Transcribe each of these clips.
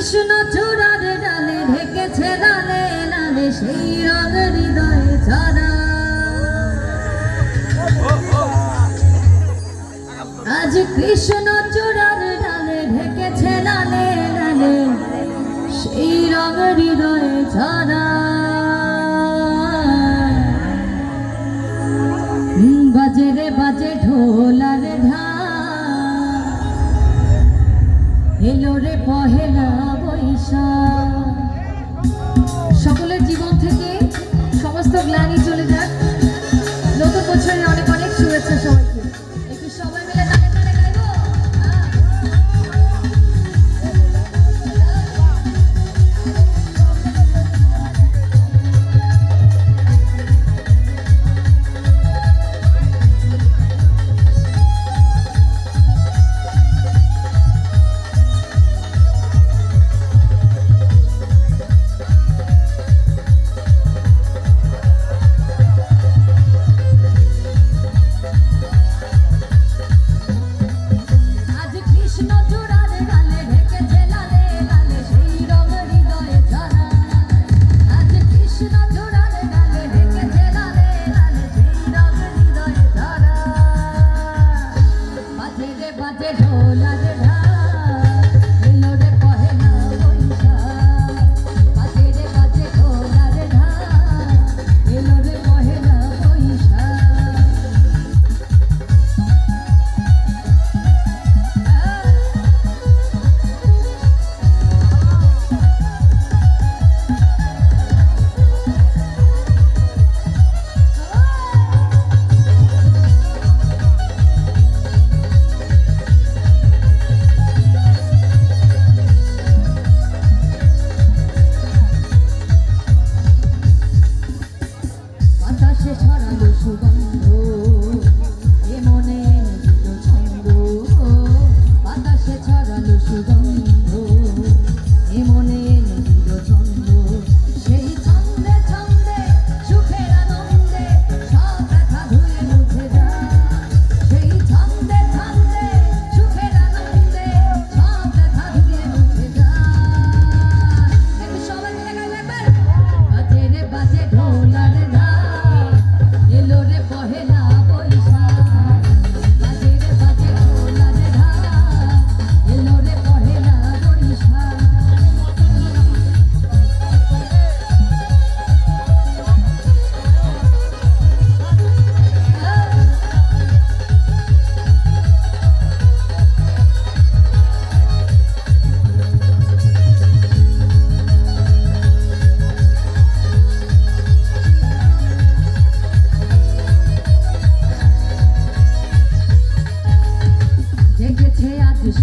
কৃষ্ণ চূড়ার ডালে ঢেকেছে লালে লালে সেই রঙ হৃদয়ে ছড়া। আজ কৃষ্ণ চূড়ার ডালে ঢেকেছে লালে লালে সেই রঙ হৃদয়ে ছড়া। বাজে রে বাজে ঢোলার ঢাক, এলো রে পহেলা বৈশাখ। সকলের জীবন থেকে সমস্ত গ্লানি চলে যাক। নতুন বছরের অনেক অনেক শুভেচ্ছা সবাইকে। একটু সবাই মিলে তালে তালে গাইবো।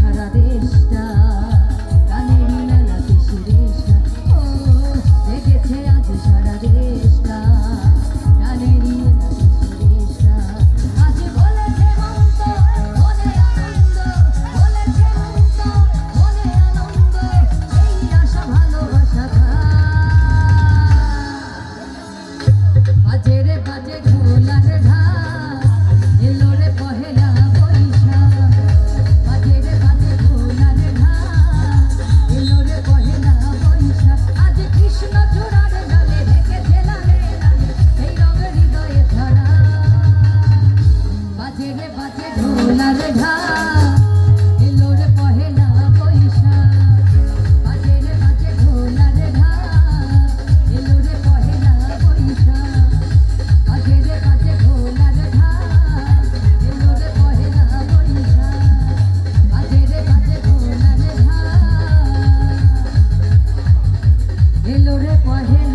সারা দেশটা গানেরই মেলা দেশটা, ও দেখেছে আজ সারা দেশটা গানেরই মেলা দেশটা। আজ বলেছে মন্ত মনে আনন্দ, বলেছে মন্ত মনে আনন্দ, এই আশা ভালোবাসা বাজে রে বাজে ঢোলার ঢাক, এলো রে পহেলা বৈশাখ। বাজে রে বাজে ঢোলার ঢাক, এলো রে পহেলা বৈশাখ। আজ কৃষ্ণ চূড়ার ডালে ঢেকেছে লালে লালে সেই রঙ হৃদয়ে ছড়া। বাজে রে বাজে ঢোলার ঢাক, এলো রে পহেলা বৈশাখ। বাজে রে বাজে ঢোলার ঢাক, এলো রে পহেলা বৈশাখ। বাজে রে বাজে ঢোলার ঢাক, এলো রে পহেলা বৈশাখ। বাজে রে বাজে ঢোলার ঢাক, এলো রে পহেলা